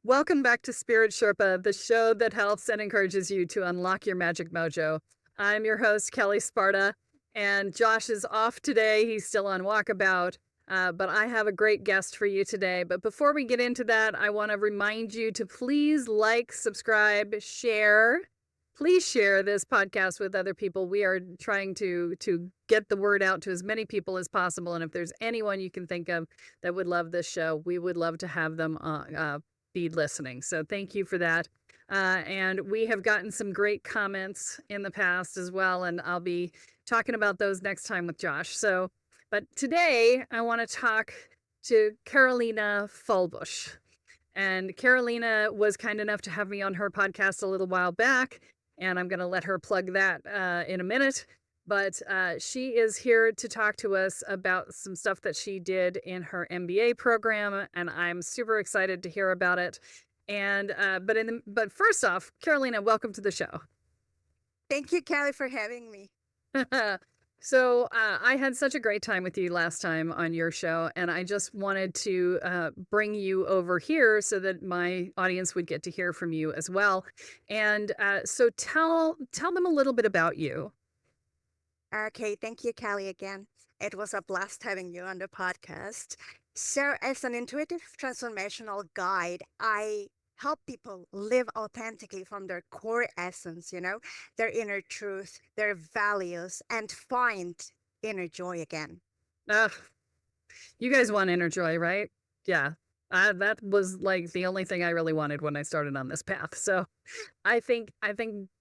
Welcome back to Spirit Sherpa, the show that helps and encourages you to unlock your magic mojo. I'm your host, Kelle Sparta, and Josh is off today. He's still on walkabout, but I have a great guest for you today. But before we get into that, I want to remind you to please like, subscribe, share. Please share this podcast with other people. We are trying to get the word out to as many people as possible. And if there's anyone you can think of that would love this show, we would love to have them be listening. So thank you for that. And we have gotten some great comments in the past as well, and I'll be talking about those next time with Josh. But today I want to talk to Carolina Fahlbusch. And Carolina was kind enough to have me on her podcast a little while back, and I'm going to let her plug that in a minute. But she is here to talk to us about some stuff that she did in her MBA program, and I'm super excited to hear about it. And but first off, Carolina, welcome to the show. Thank you, Kelle, for having me. So I had such a great time with you last time on your show, and I just wanted to bring you over here so that my audience would get to hear from you as well. And so tell them a little bit about you. Okay, thank you, Kelle, again. It was a blast having you on the podcast. So, as an intuitive transformational guide, I help people live authentically from their core essence, their inner truth, their values, and find inner joy again. You guys want inner joy, right? Yeah. That was like the only thing I really wanted when I started on this path. So I think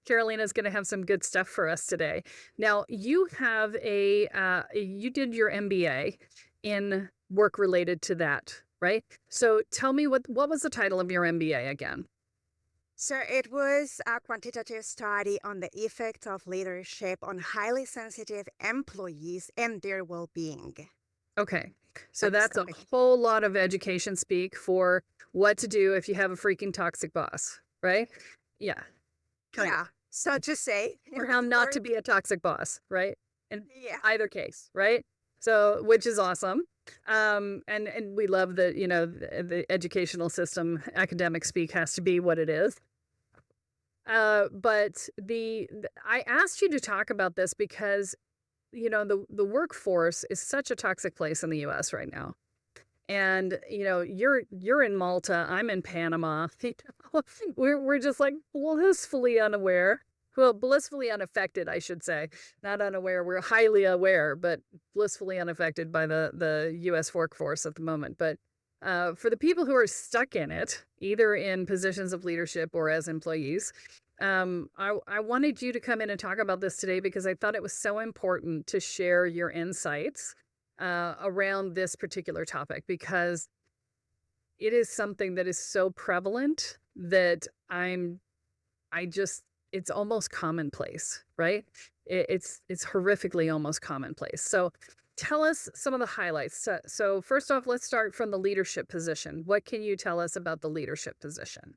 Carolina's going to have some good stuff for us today. Now, you have you did your MBA in work related to that, right? So tell me what was the title of your MBA again? So it was a quantitative study on the effect of leadership on highly sensitive employees and their well-being. Okay. So that's a whole lot of education speak for what to do if you have a freaking toxic boss, right? Yeah. Yeah. So to say, or how not to be a toxic boss, right? In either case, right? So, which is awesome. And we love that, the educational system, academic speak has to be what it is. But I asked you to talk about this because the workforce is such a toxic place in the US right now. And you're in Malta, I'm in Panama. We're just like blissfully unaware. Well, blissfully unaffected, I should say. Not unaware. We're highly aware, but blissfully unaffected by the US workforce at the moment. But for the people who are stuck in it, either in positions of leadership or as employees, I wanted you to come in and talk about this today because I thought it was so important to share your insights around this particular topic, because it is something that is so prevalent that it's almost commonplace, right? It's horrifically almost commonplace. So tell us some of the highlights. So first off, let's start from the leadership position. What can you tell us about the leadership position?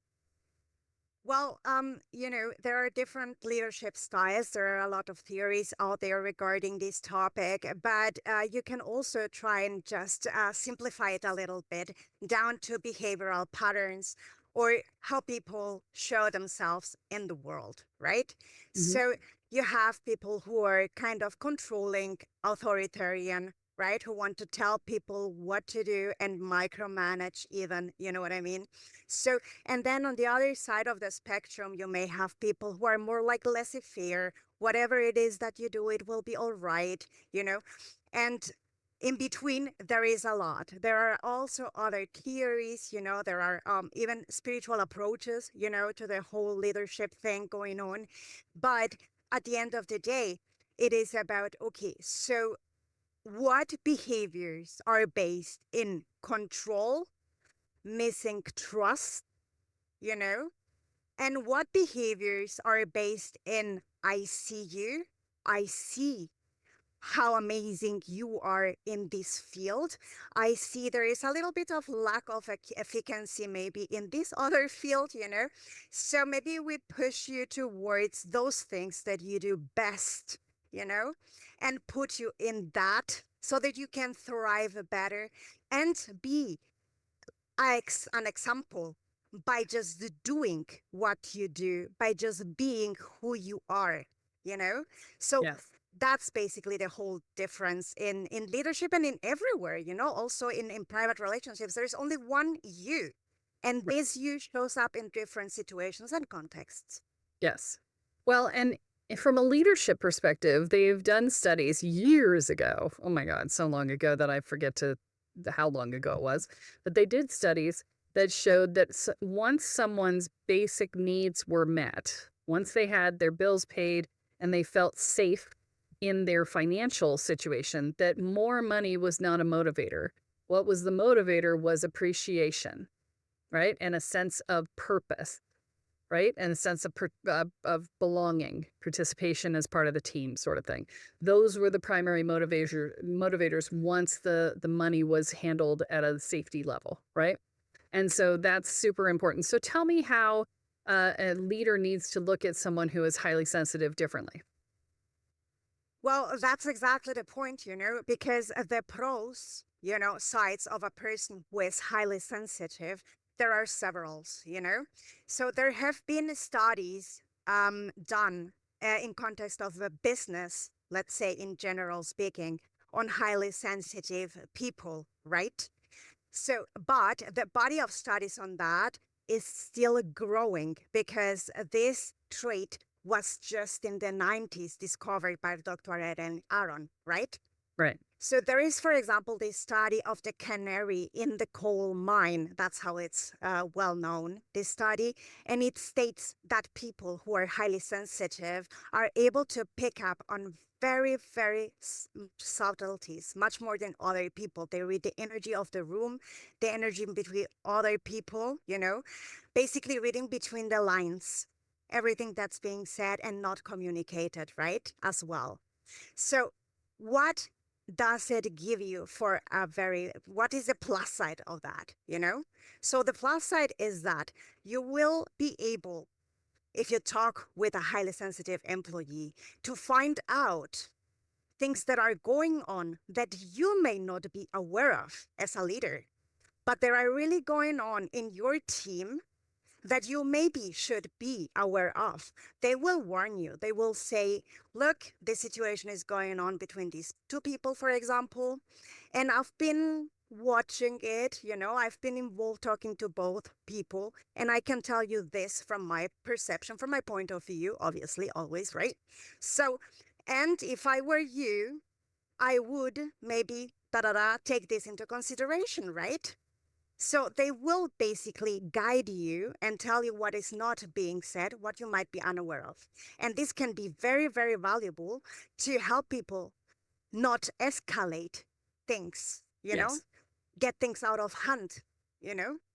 Well, there are different leadership styles. There are a lot of theories out there regarding this topic, but you can also try and just simplify it a little bit down to behavioral patterns or how people show themselves in the world, right? So you have people who are kind of controlling, authoritarian, right? Who want to tell people what to do and micromanage even, you know what I mean? So, and then on the other side of the spectrum, you may have people who are more like laissez-faire. Whatever it is that you do, it will be all right, And in between, there is a lot. There are also other theories, there are even spiritual approaches, to the whole leadership thing going on. But at the end of the day, it is about, okay, so what behaviors are based in control, missing trust, and what behaviors are based in I see you, I see how amazing you are in this field. I see there is a little bit of lack of efficacy maybe in this other field, So maybe we push you towards those things that you do best, and put you in that so that you can thrive better and be an example by just doing what you do, by just being who you are, you know? So Yes. that's basically the whole difference in leadership and in everywhere, also in private relationships. There's only one you. And Right. this you shows up in different situations and contexts. Yes. Well, and from a leadership perspective, they've done studies years ago. Oh my God, so long ago that I forget how long ago it was. But they did studies that showed that once someone's basic needs were met, once they had their bills paid and they felt safe in their financial situation, that more money was not a motivator. What was the motivator was appreciation, right? And a sense of purpose, right? And a sense of belonging, participation as part of the team, sort of thing. Those were the primary motivators once the money was handled at a safety level, right? And so that's super important. So tell me how a leader needs to look at someone who is highly sensitive differently. Well, that's exactly the point, because the pros, sides of a person who is highly sensitive, there are several, So there have been studies done in context of a business, let's say in general speaking, on highly sensitive people, right? So, but the body of studies on that is still growing because this trait was just in the 90s discovered by Dr. Ed and Aaron, right? Right. So there is, for example, this study of the canary in the coal mine. That's how it's well known, this study. And it states that people who are highly sensitive are able to pick up on very, very subtleties, much more than other people. They read the energy of the room, the energy between other people, basically reading between the lines, everything that's being said and not communicated, right? As well. So what does it give you for what is the plus side of that, So the plus side is that you will be able, if you talk with a highly sensitive employee, to find out things that are going on that you may not be aware of as a leader, but they are really going on in your team that you maybe should be aware of. They will warn you. They will say, look, this situation is going on between these two people, for example, and I've been watching it, I've been involved talking to both people, and I can tell you this from my perception, from my point of view, obviously, always, right? So, and if I were you, I would maybe take this into consideration, right? So they will basically guide you and tell you what is not being said, what you might be unaware of. And this can be very, very valuable to help people not escalate things, Yes. get things out of hand,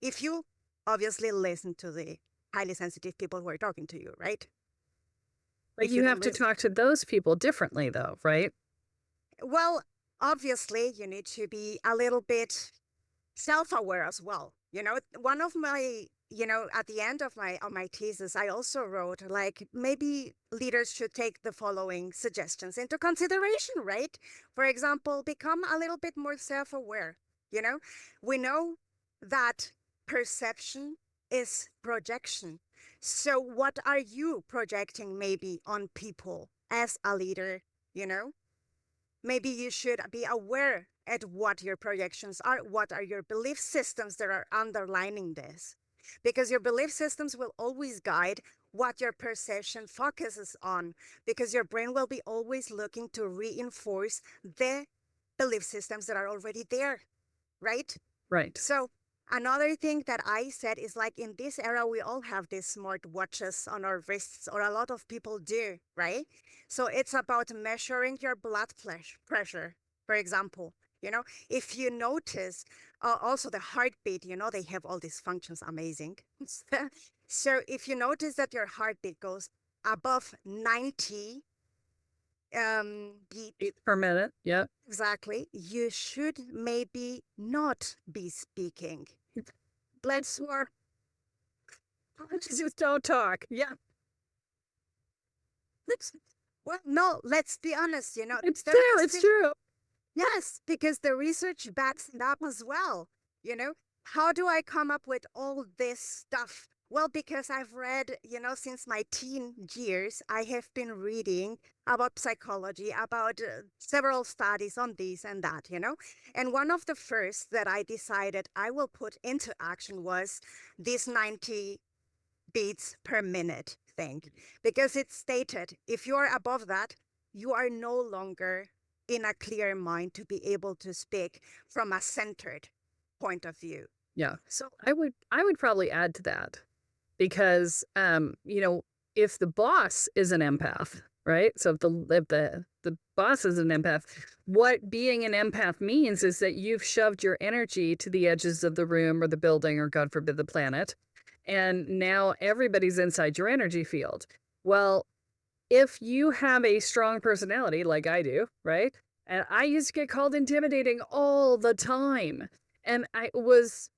if you obviously listen to the highly sensitive people who are talking to you, right? But If you you don't have to listen. talk to those people differently, though, right? Well, obviously, you need to be a little bit self-aware as well. One of my, at the end of my thesis, I also wrote like maybe leaders should take the following suggestions into consideration, right? For example, become a little bit more self-aware. We know that perception is projection. So what are you projecting maybe on people as a leader, Maybe you should be aware at what your projections are, what are your belief systems that are underlining this. Because your belief systems will always guide what your perception focuses on, because your brain will be always looking to reinforce the belief systems that are already there, right? Right. So another thing that I said is like in this era, we all have these smart watches on our wrists, or a lot of people do, right? So it's about measuring your blood pressure, for example. If you notice, also the heartbeat, they have all these functions, amazing. So if you notice that your heartbeat goes above 90 beat Beats per minute. Yep. exactly, you should maybe not be speaking. Let's more. Just don't talk. Yeah. Well, no, let's be honest, It's there true. has It's been, true. yes, because the research backs it up as well, you know, how do I come up with all this stuff? Well, because I've read, since my teen years, I have been reading about psychology, about several studies on this and that. And one of the first that I decided I will put into action was this 90 beats per minute thing, because it stated if you are above that, you are no longer in a clear mind to be able to speak from a centered point of view. Yeah. So, I would probably add to that because if the boss is an empath, right? So if the boss is an empath, what being an empath means is that you've shoved your energy to the edges of the room or the building or God forbid the planet, and now everybody's inside your energy field. Well, if you have a strong personality like I do, right? And I used to get called intimidating all the time. And I was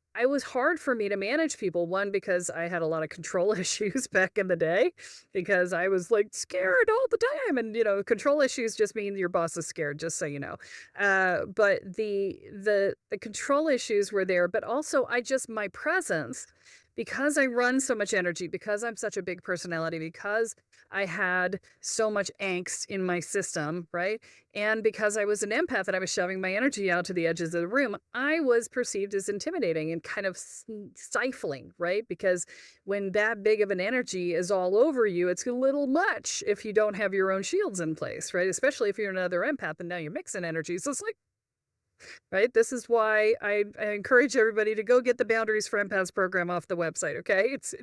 hard for me to manage people. One, because I had a lot of control issues back in the day, because I was like scared all the time. And control issues just mean your boss is scared, just so you know. But the control issues were there, but also my presence, because I run so much energy, because I'm such a big personality, because I had so much angst in my system, right? And because I was an empath and I was shoving my energy out to the edges of the room, I was perceived as intimidating and kind of stifling, right? Because when that big of an energy is all over you, it's a little much if you don't have your own shields in place, right? Especially if you're another empath and now you're mixing energies. So it's like, right? This is why I encourage everybody to go get the Boundaries for Empaths program off the website, okay? It's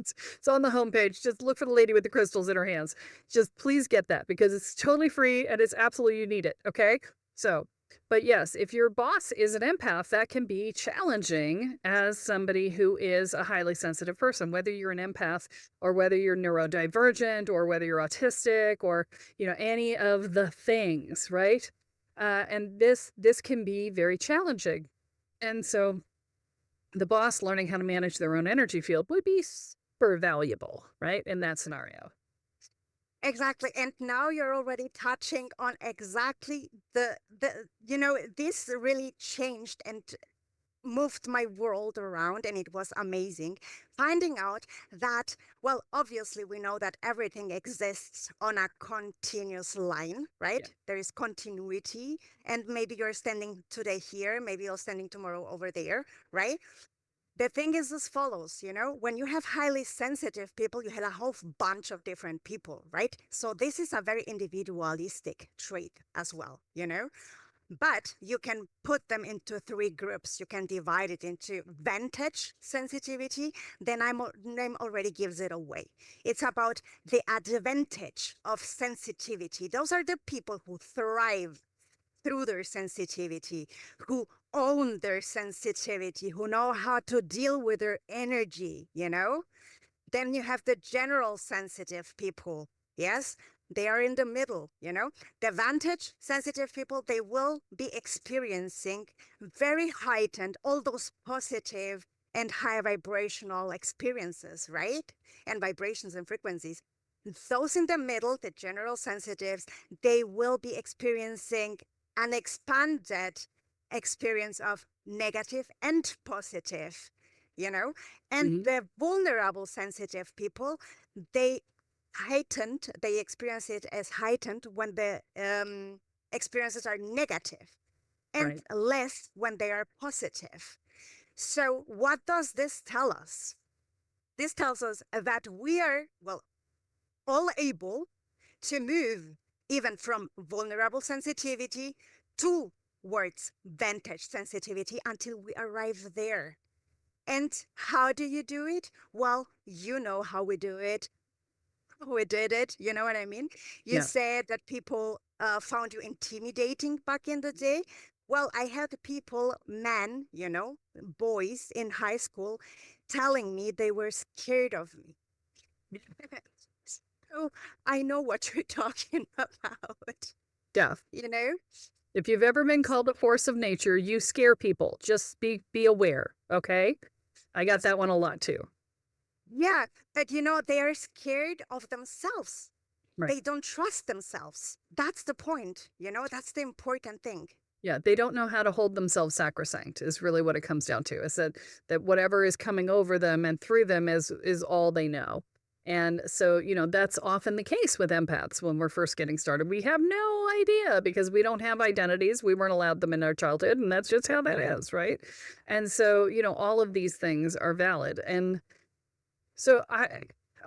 on the homepage. Just look for the lady with the crystals in her hands. Just please get that, because it's totally free and it's absolutely, you need it, okay? So, but yes, if your boss is an empath, that can be challenging as somebody who is a highly sensitive person, whether you're an empath or whether you're neurodivergent or whether you're autistic or, any of the things, right? And this can be very challenging. And so the boss learning how to manage their own energy field would be super valuable, right? In that scenario. exactly. And now you're already touching on exactly this really changed and moved my world around, and it was amazing finding out that, well, obviously we know that everything exists on a continuous line, right? Yeah. There is continuity, and maybe you're standing today here, maybe you're standing tomorrow over there, right? The thing is as follows, when you have highly sensitive people, you have a whole bunch of different people, right? So this is a very individualistic trait as well. But you can put them into three groups. You can divide it into vantage sensitivity. The name already gives it away. It's about the advantage of sensitivity. Those are the people who thrive through their sensitivity, who own their sensitivity, who know how to deal with their energy. Then you have the general sensitive people. Yes, they are in the middle. The vantage sensitive people, they will be experiencing very heightened, all those positive and high vibrational experiences, right? And vibrations and frequencies. Those in the middle, the general sensitives, they will be experiencing an expanded experience of negative and positive. And Hmm. the vulnerable sensitive people, they they experience it as heightened when the experiences are negative, and Right. less when they are positive. So what does this tell us? This tells us that we are, well, all able to move even from vulnerable sensitivity towards vantage sensitivity until we arrive there. And how do you do it? Well, you know how we do it. We did it. You know what I mean? You Yeah. said that people found you intimidating back in the day. Well, I had people, men, boys in high school, telling me they were scared of me. So I know what you're talking about, Yeah. you know? If you've ever been called a force of nature, you scare people. Just be aware, okay? I got that one a lot too. Yeah, but they are scared of themselves. Right. They don't trust themselves. That's the point, that's the important thing. Yeah, they don't know how to hold themselves sacrosanct is really what it comes down to. Is that whatever is coming over them and through them is all they know. And so, that's often the case with empaths when we're first getting started. We have no idea because we don't have identities. We weren't allowed them in our childhood, and that's just how that is, right? And so, all of these things are valid. And so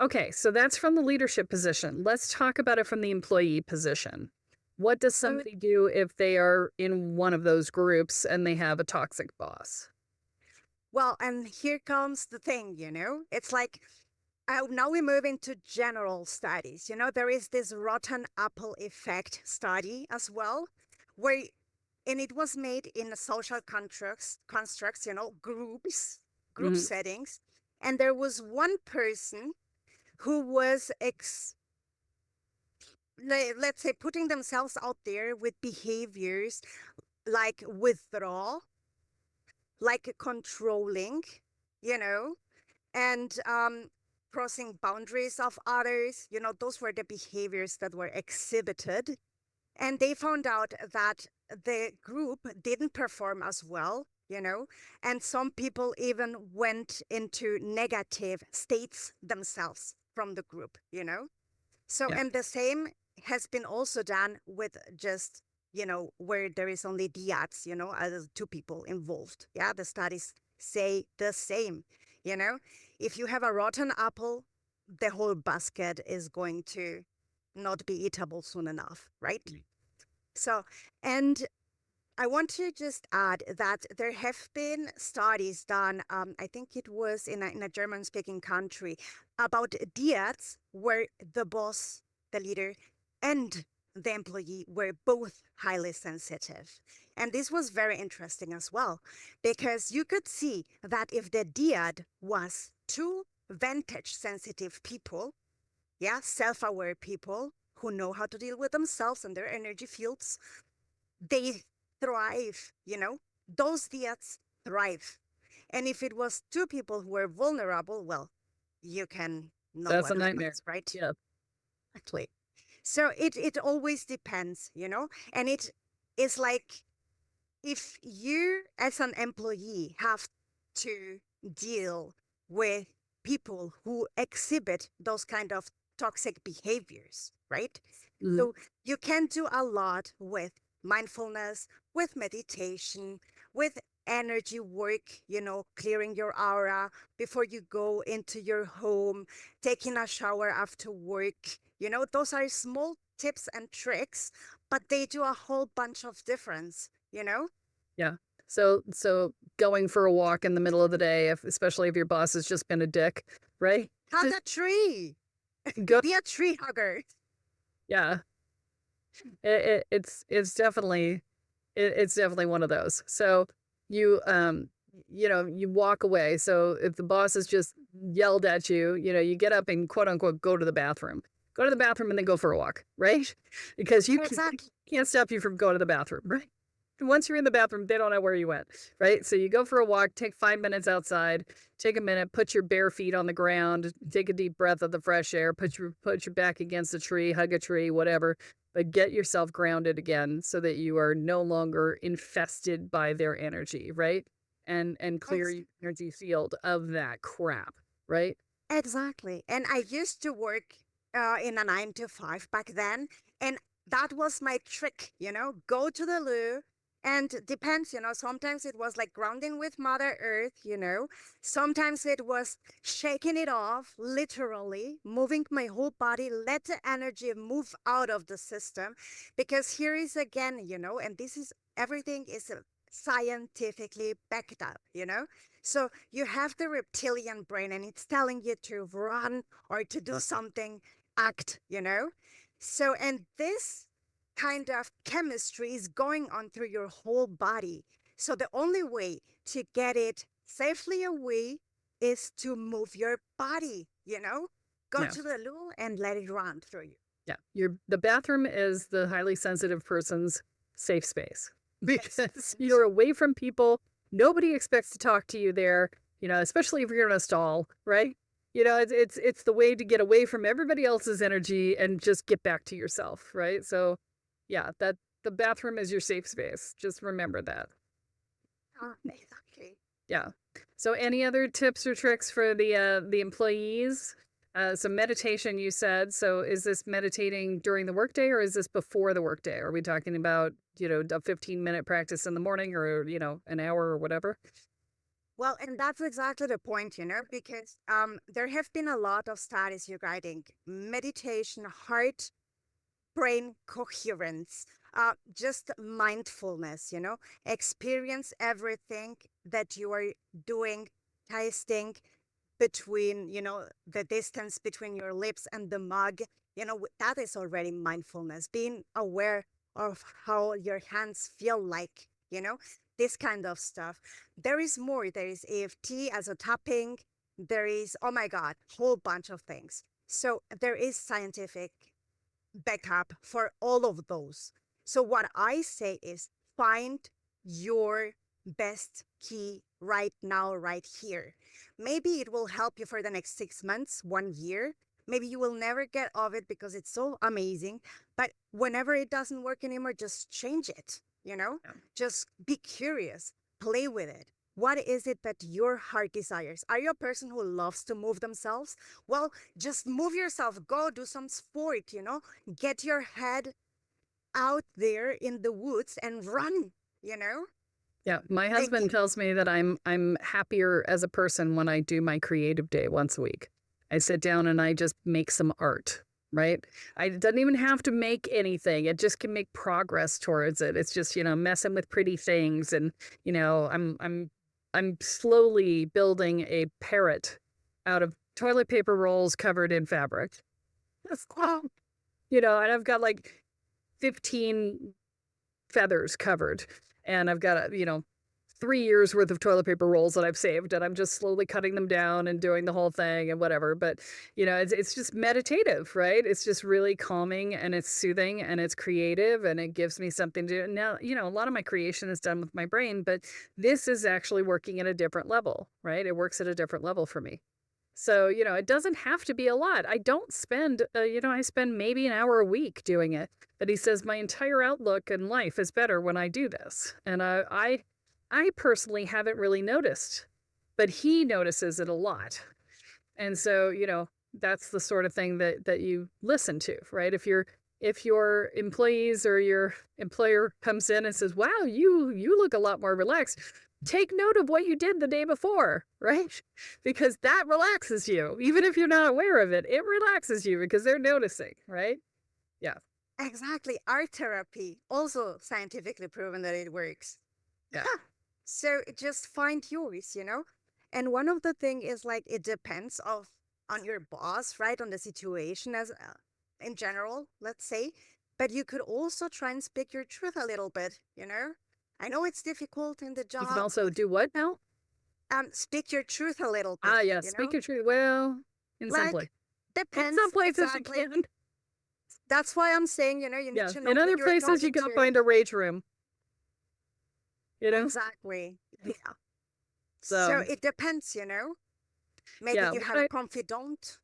okay, so that's from the leadership position. Let's talk about it from the employee position. What does So, somebody do if they are in one of those groups and they have a toxic boss? well, and here comes the thing, it's like now we move into general studies. There is this rotten apple effect study as well, where, and it was made in social constructs, group Hmm. settings. And there was one person who was let's say putting themselves out there with behaviors like withdrawal, like controlling, you know, and crossing boundaries of others. Those were the behaviors that were exhibited. And they found out that the group didn't perform as well, and some people even went into negative states themselves from the group. So, Yeah, and the same has been also done with just, where there is only diads, as two people involved. Yeah, the studies say the same. You know, if you have a rotten apple, the whole basket is going to not be eatable soon enough, right? So, and I want to just add that there have been studies done, I think it was in a German speaking country, about diets where the boss, the leader, and the employee were both highly sensitive. And this was very interesting as well, because you could see that if the diet was two vantage sensitive people, yeah, self aware people who know how to deal with themselves and their energy fields, they thrive, those diets thrive. And if it was two people who were vulnerable, well, you can know that's a what nightmare. happens, right? Yeah, Exactly. So it always depends, and it is like if you as an employee have to deal with people who exhibit those kind of toxic behaviors, right? mhm, So you can do a lot with mindfulness, with meditation, with energy work, clearing your aura before you go into your home, taking a shower after work. Those are small tips and tricks, but they do a whole bunch of difference. yeah. So going for a walk in the middle of the day, especially if your boss has just been a dick, right? Hug Just a tree, go. be a tree hugger. Yeah, it's definitely it's definitely one of those. So you you walk away. So if the boss has just yelled at you, you get up and quote unquote go to the bathroom. Go to the bathroom and then go for a walk, right? Because they Exactly. can't stop you from going to the bathroom, right? Once you're in the bathroom, they don't know where you went, right? So you go for a walk, take 5 minutes outside, take a minute, put your bare feet on the ground, take a deep breath of the fresh air, put your back against a tree, hug a tree, whatever, but get yourself grounded again so that you are no longer infested by their energy, right? And clear Ex- your energy field of that crap, right? exactly. And I used to work in a 9 to 5 back then. And that was my trick, go to the loo. And depends, sometimes it was like grounding with Mother Earth. Sometimes it was shaking it off, literally, moving my whole body, let the energy move out of the system. Because here is again, and this is everything is scientifically backed up. So you have the reptilian brain and it's telling you to run or to do something, act. So, and this kind of chemistry is going on through your whole body. So the only way to get it safely away is to move your body. Go Yeah. to the loo and let it run through you. Yeah. The bathroom is the highly sensitive person's safe space because you're away from people. Nobody expects to talk to you there, especially if you're in a stall, right? It's the way to get away from everybody else's energy and just get back to yourself, right? So, yeah, the bathroom is your safe space. Just remember that. Exactly. Yeah. So any other tips or tricks for the employees? So meditation, you said. So is this meditating during the workday or is this before the workday? Are we talking about, a 15-minute practice in the morning or, an hour or whatever? Well, and that's exactly the point, because there have been a lot of studies regarding meditation, heart, brain coherence, just mindfulness, experience everything that you are doing, tasting between, the distance between your lips and the mug, that is already mindfulness, being aware of how your hands feel like, this kind of stuff. There is more. There is EFT as a tapping. There is, oh my God, whole bunch of things. So there is scientific backup for all of those. So what I say is find your best key right now, right here. Maybe it will help you for the next 6 months, 1 year. Maybe you will never get off it because it's so amazing. But whenever it doesn't work anymore, just change it, Yeah. Just be curious, play with it. What is it that your heart desires? Are you a person who loves to move themselves? Well, just move yourself, go do some sport, get your head out there in the woods and run, Yeah, my And husband tells me that I'm happier as a person when I do my creative day once a week. I sit down and I just make some art, right? It doesn't even have to make anything. It just can make progress towards it. It's just, messing with pretty things and, I'm slowly building a parrot out of toilet paper rolls covered in fabric. That's wow. And I've got like 15 feathers covered. And I've got, 3 years worth of toilet paper rolls that I've saved. And I'm just slowly cutting them down and doing the whole thing and whatever. But, it's just meditative, right? It's just really calming and it's soothing and it's creative and it gives me something to do. Now, a lot of my creation is done with my brain, but this is actually working at a different level, right? It works at a different level for me. So, it doesn't have to be a lot. I don't spend, I spend maybe an hour a week doing it. But he says my entire outlook in life is better when I do this. And I personally haven't really noticed, but he notices it a lot. And so, that's the sort of thing that you listen to, right? If your employees or your employer comes in and says, "Wow, you look a lot more relaxed," take note of what you did the day before, right? Because that relaxes you. Even if you're not aware of it, it relaxes you because they're noticing, right? Yeah. exactly, art therapy, also scientifically proven that it works. Yeah. So just find yours, And one of the thing is like it depends on your boss, right? On the situation as in general, let's say. But you could also try and speak your truth a little bit, I know it's difficult in the You can job. also do what now? Speak your truth a little bit. Ah, yes. Speak your truth. Well, in some Like place. depends In some places exactly. you can. That's why I'm saying, you need Yeah. to know In who other you're places you talking gotta to. find a rage room. Exactly. Yeah. So So it depends, Maybe yeah, you have a confidant.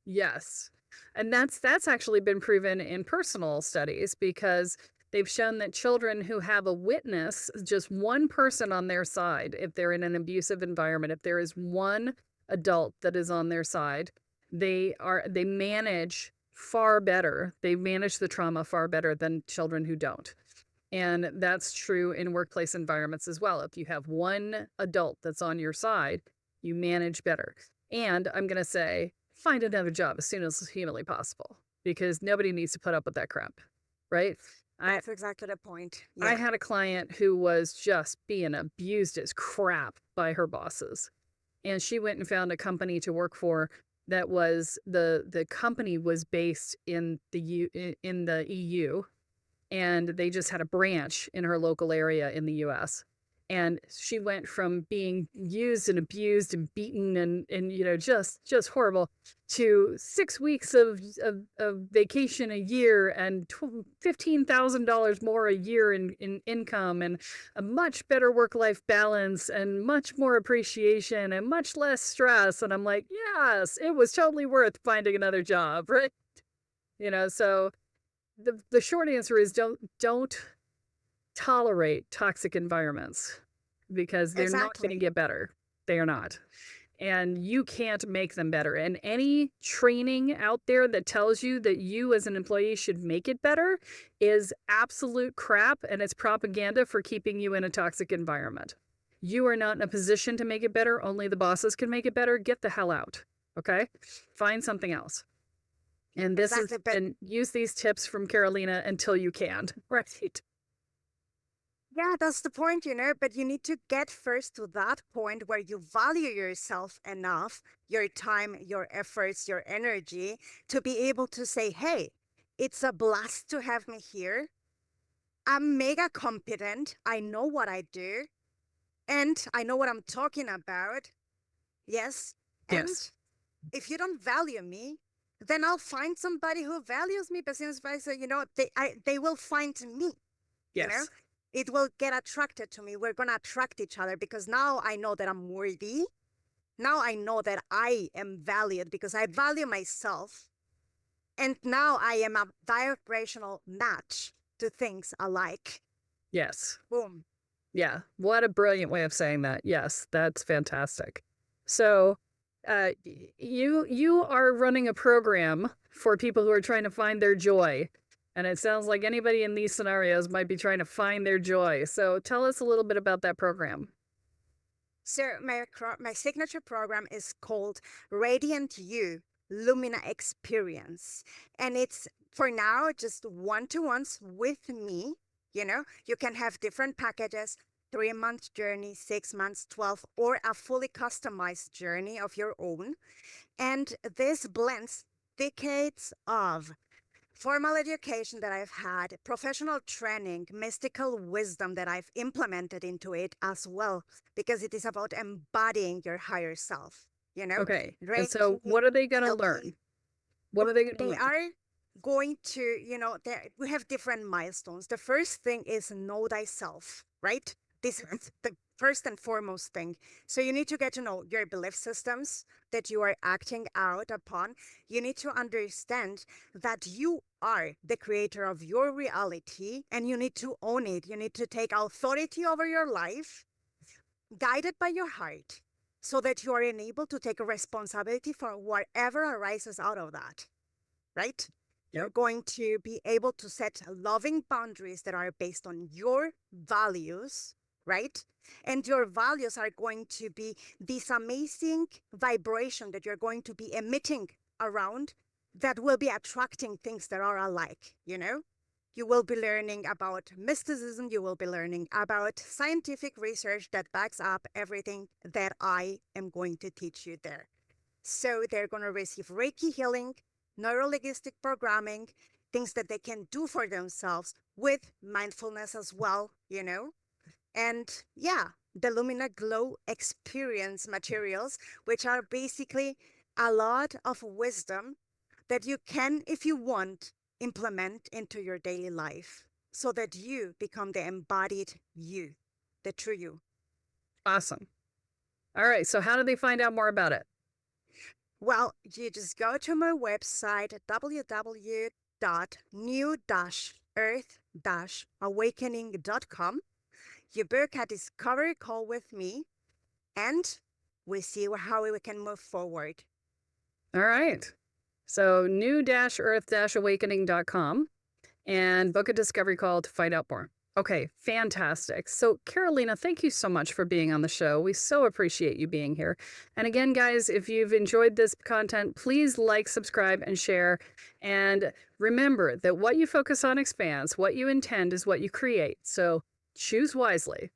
yes. And that's actually been proven in personal studies because they've shown that children who have a witness, just one person on their side, if they're in an abusive environment, if there is one adult that is on their side, they manage far better. They manage the trauma far better than children who don't. And that's true in workplace environments as well. If you have one adult that's on your side, you manage better. And I'm going to say, find another job as soon as humanly possible because nobody needs to put up with that crap, right? That's exactly the point. I Yeah. had a client who was just being abused as crap by her bosses. And she went and found a company to work for that was the company was based in in the EU, and they just had a branch in her local area in the US. And she went from being used and abused and beaten and just horrible to 6 weeks of vacation a year and $15,000 more a year in income and a much better work-life balance and much more appreciation and much less stress. And I'm like, yes, it was totally worth finding another job, right? So the short answer is don't tolerate toxic environments because they're not going to Exactly. get better. They are not. And you can't make them better. And any training out there that tells you that you as an employee should make it better is absolute crap, and it's propaganda for keeping you in a toxic environment. You are not in a position to make it better. Only the bosses can make it better. Get the hell out. Okay? Find something else. And this is, Exactly. But and use these tips from Carolina until you can. Right. yeah, that's the point, but you need to get first to that point where you value yourself enough, your time, your efforts, your energy, to be able to say, hey, it's a blast to have me here. I'm mega competent. I know what I do, and I know what I'm talking about. Yes. And Yes. if you don't value me, then I'll find somebody who values me. But since they will find me, you know, Yes. it will get attracted to me. We're going to attract each other because now I know that I'm worthy. Now I know that I am valued because I value myself. And now I am a vibrational match to things alike. Yes. Boom. Yeah. What a brilliant way of saying that. Yes, that's fantastic. So, you are running a program for people who are trying to find their joy, and it sounds like anybody in these scenarios might be trying to find their joy. So, tell us a little bit about that program. So my signature program is called Radiant You Lumina Experience. And it's for now just one-to-ones with me. You can have different packages, 3-month journey, 6 months, 12, or a fully customized journey of your own. And this blends decades of formal education that I've had, professional training, mystical wisdom that I've implemented into it as well, because it is about embodying your higher self, Okay. And so, Reiki, what are they going to healing. learn? What are they going to They learn? are going to, we have different milestones. The first thing is know thyself, right? This is the first and foremost thing. So you need to get to know your belief systems that you are acting out upon. You need to understand that you are the creator of your reality and you need to own it. You need to take authority over your life, guided by your heart, so that you are enabled to take a responsibility for whatever arises out of that, right? You're Yep. going to be able to set loving boundaries that are based on your values, right? And your values are going to be this amazing vibration that you're going to be emitting around that will be attracting things that are alike. You will be learning about mysticism. You will be learning about scientific research that backs up everything that I am going to teach you there. So they're going to receive Reiki healing, neurolinguistic programming, things that they can do for themselves with mindfulness as well. And yeah, the Lumina Glow experience materials, which are basically a lot of wisdom that you can, if you want, implement into your daily life so that you become the embodied you, the true you. Awesome. All right. So, how do they find out more about it? Well, you just go to my website, www.new-earth-awakening.com. You book a discovery call with me, and we see how we can move forward. All right. So, new-earth-awakening.com and book a discovery call to find out more. Okay, fantastic. So, Carolina, thank you so much for being on the show. We so appreciate you being here. And again, guys, if you've enjoyed this content, please like, subscribe, and share. And remember that what you focus on expands, what you intend is what you create. So, choose wisely.